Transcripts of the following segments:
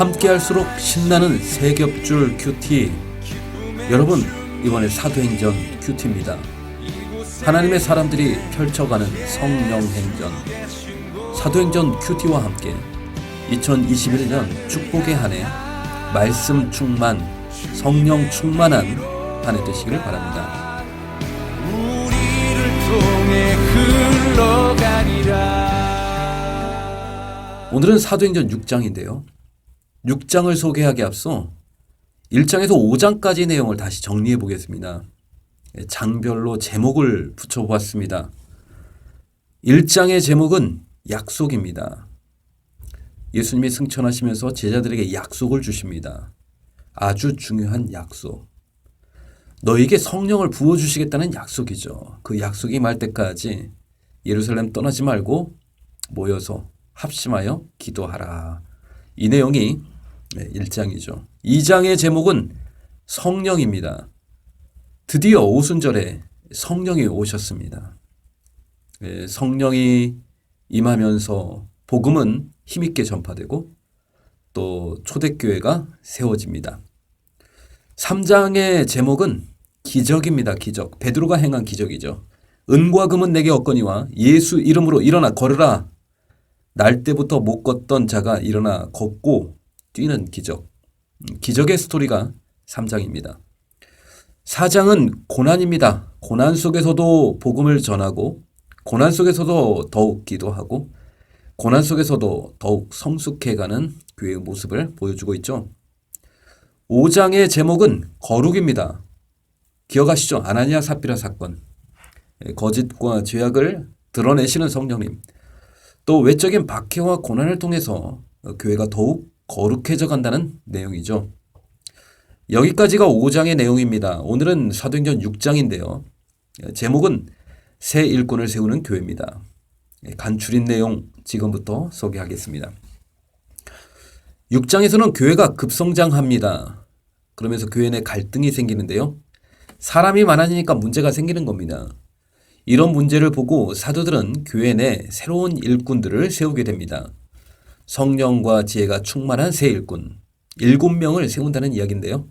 함께할수록 신나는 세 겹줄 큐티. 여러분, 이번에 사도행전 큐티입니다. 하나님의 사람들이 펼쳐가는 성령행전. 사도행전 큐티와 함께 2021년 축복의 한 해, 말씀 충만, 성령 충만한 한 해 되시기를 바랍니다. 우리를 통해 흘러가리라. 오늘은 사도행전 6장인데요. 6장을 소개하기 앞서 1장에서 5장까지 내용을 다시 정리해 보겠습니다. 장별로 제목을 붙여보았습니다. 1장의 제목은 약속입니다. 예수님이 승천하시면서 제자들에게 약속을 주십니다. 아주 중요한 약속. 너에게 성령을 부어주시겠다는 약속이죠. 그 약속이 말 때까지 예루살렘 떠나지 말고 모여서 합심하여 기도하라. 이 내용이 1장이죠. 2장의 제목은 성령입니다. 드디어 오순절에 성령이 오셨습니다. 성령이 임하면서 복음은 힘있게 전파되고 또 초대교회가 세워집니다. 3장의 제목은 기적입니다. 기적. 베드로가 행한 기적이죠. 은과 금은 내게 없거니와 예수 이름으로 일어나 걸으라. 날 때부터 못 걷던 자가 일어나 걷고 뛰는 기적. 기적의 스토리가 3장입니다. 4장은 고난입니다. 고난 속에서도 복음을 전하고 고난 속에서도 더욱 기도하고 고난 속에서도 더욱 성숙해가는 교회의 모습을 보여주고 있죠. 5장의 제목은 거룩입니다. 기억하시죠? 아나니아 삽비라 사건. 거짓과 죄악을 드러내시는 성령님. 또 외적인 박해와 고난을 통해서 교회가 더욱 거룩해져 간다는 내용이죠. 여기까지가 5장의 내용입니다. 오늘은 사도행전 6장인데요. 제목은 새 일꾼을 세우는 교회입니다. 간추린 내용 지금부터 소개하겠습니다. 6장에서는 교회가 급성장합니다. 그러면서 교회 내 갈등이 생기는데요. 사람이 많아지니까 문제가 생기는 겁니다. 이런 문제를 보고 사도들은 교회 내 새로운 일꾼들을 세우게 됩니다. 성령과 지혜가 충만한 새 일꾼 7명을 세운다는 이야기인데요.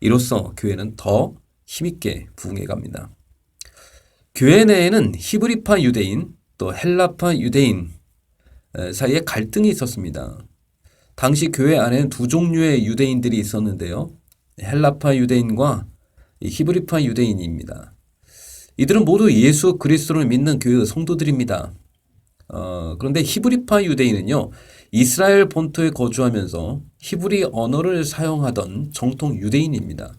이로써 교회는 더 힘있게 부흥해 갑니다. 교회 내에는 히브리파 유대인 또 헬라파 유대인 사이에 갈등이 있었습니다. 당시 교회 안에는 두 종류의 유대인들이 있었는데요. 헬라파 유대인과 히브리파 유대인입니다. 이들은 모두 예수 그리스도를 믿는 교회의 성도들입니다. 그런데 히브리파 유대인은요, 이스라엘 본토에 거주하면서 히브리 언어를 사용하던 정통 유대인입니다.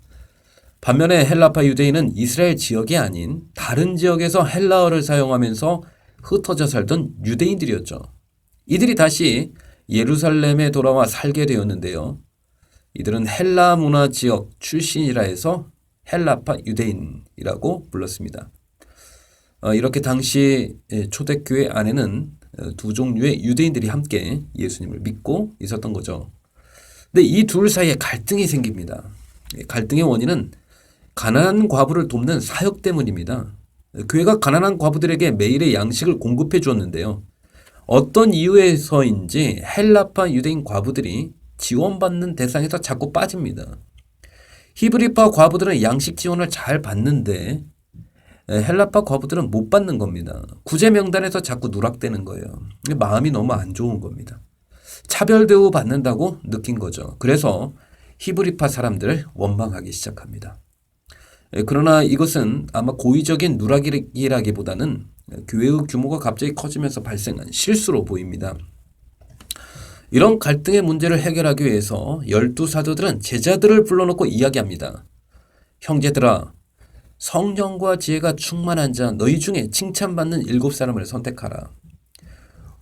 반면에 헬라파 유대인은 이스라엘 지역이 아닌 다른 지역에서 헬라어를 사용하면서 흩어져 살던 유대인들이었죠. 이들이 다시 예루살렘에 돌아와 살게 되었는데요. 이들은 헬라 문화 지역 출신이라 해서 헬라파 유대인이라고 불렀습니다. 이렇게 당시 초대교회 안에는 두 종류의 유대인들이 함께 예수님을 믿고 있었던 거죠. 근데 이 둘 사이에 갈등이 생깁니다. 갈등의 원인은 가난한 과부를 돕는 사역 때문입니다. 교회가 가난한 과부들에게 매일의 양식을 공급해 주었는데요. 어떤 이유에서인지 헬라파 유대인 과부들이 지원받는 대상에서 자꾸 빠집니다. 히브리파 과부들은 양식 지원을 잘 받는데 헬라파 과부들은 못 받는 겁니다. 구제 명단에서 자꾸 누락되는 거예요. 마음이 너무 안 좋은 겁니다. 차별 대우 받는다고 느낀 거죠. 그래서 히브리파 사람들을 원망하기 시작합니다. 그러나 이것은 아마 고의적인 누락이라기보다는 교회의 규모가 갑자기 커지면서 발생한 실수로 보입니다. 이런 갈등의 문제를 해결하기 위해서 12사도들은 제자들을 불러놓고 이야기합니다. 형제들아, 성령과 지혜가 충만한 자 너희 중에 칭찬받는 7사람을 선택하라.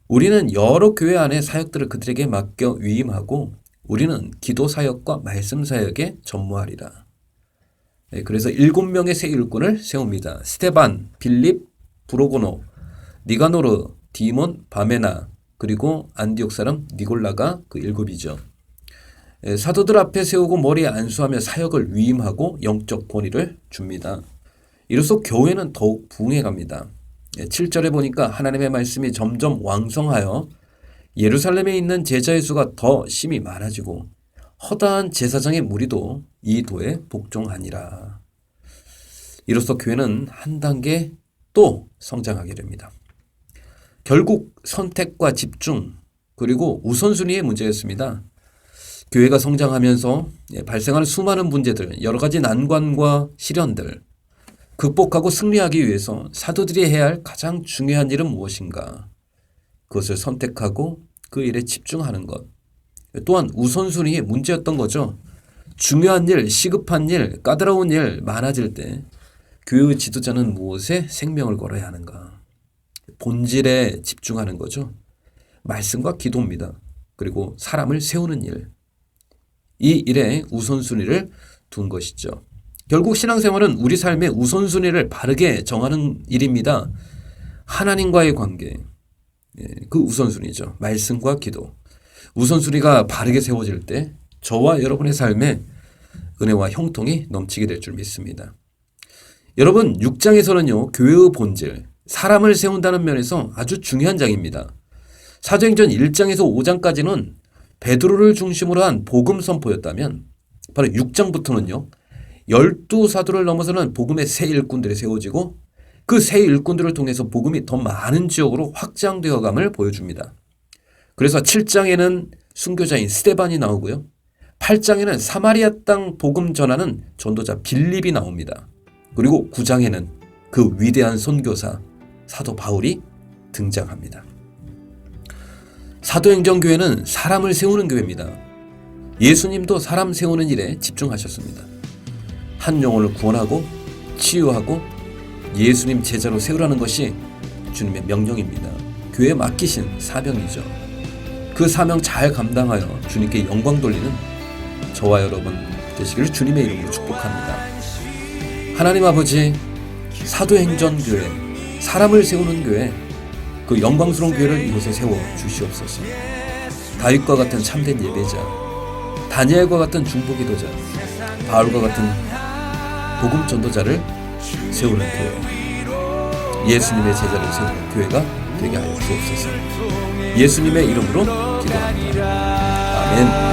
우리는 여러 교회 안의 사역들을 그들에게 맡겨 위임하고 우리는 기도 사역과 말씀 사역에 전무하리라. 그래서 7명의 새 일꾼을 세웁니다. 스테반, 빌립, 브로고노, 니가노르, 디몬, 바메나, 그리고 안디옥 사람 니골라가 그 7이죠. 사도들 앞에 세우고 머리에 안수하며 사역을 위임하고 영적 권위를 줍니다. 이로써 교회는 더욱 부흥해 갑니다. 7절에 보니까 하나님의 말씀이 점점 왕성하여 예루살렘에 있는 제자의 수가 더 심히 많아지고 허다한 제사장의 무리도 이 도에 복종하니라. 이로써 교회는 한 단계 또 성장하게 됩니다. 결국 선택과 집중 그리고 우선순위의 문제였습니다. 교회가 성장하면서 발생하는 수많은 문제들, 여러 가지 난관과 시련들 극복하고 승리하기 위해서 사도들이 해야 할 가장 중요한 일은 무엇인가? 그것을 선택하고 그 일에 집중하는 것. 또한 우선순위의 문제였던 거죠. 중요한 일, 시급한 일, 까다로운 일 많아질 때 교회의 지도자는 무엇에 생명을 걸어야 하는가? 본질에 집중하는 거죠. 말씀과 기도입니다. 그리고 사람을 세우는 일. 이 일에 우선순위를 둔 것이죠. 결국 신앙생활은 우리 삶의 우선순위를 바르게 정하는 일입니다. 하나님과의 관계, 그 우선순위죠. 말씀과 기도. 우선순위가 바르게 세워질 때 저와 여러분의 삶에 은혜와 형통이 넘치게 될 줄 믿습니다. 여러분, 6장에서는요, 교회의 본질, 사람을 세운다는 면에서 아주 중요한 장입니다. 사도행전 1장에서 5장까지는 베드로를 중심으로 한 복음 선포였다면 바로 6장부터는요. 12사도를 넘어서는 복음의 새 일꾼들이 세워지고 그 새 일꾼들을 통해서 복음이 더 많은 지역으로 확장되어 감을 보여줍니다. 그래서 7장에는 순교자인 스데반이 나오고요. 8장에는 사마리아 땅 복음 전하는 전도자 빌립이 나옵니다. 그리고 9장에는 그 위대한 선교사 사도 바울이 등장합니다. 사도행전 교회는 사람을 세우는 교회입니다. 예수님도 사람 세우는 일에 집중하셨습니다. 한 영혼을 구원하고 치유하고 예수님 제자로 세우라는 것이 주님의 명령입니다. 교회에 맡기신 사명이죠. 그 사명 잘 감당하여 주님께 영광 돌리는 저와 여러분 되시기를 주님의 이름으로 축복합니다. 하나님 아버지, 사도행전 교회, 사람을 세우는 교회, 그 영광스러운 교회를 이곳에 세워 주시옵소서. 다윗과 같은 참된 예배자, 다니엘과 같은 중보기도자, 바울과 같은 복음 전도자를 세우는 교회, 예수님의 제자를 세우는 교회가 되게 하여 주옵소서. 예수님의 이름으로 기도합니다. 아멘.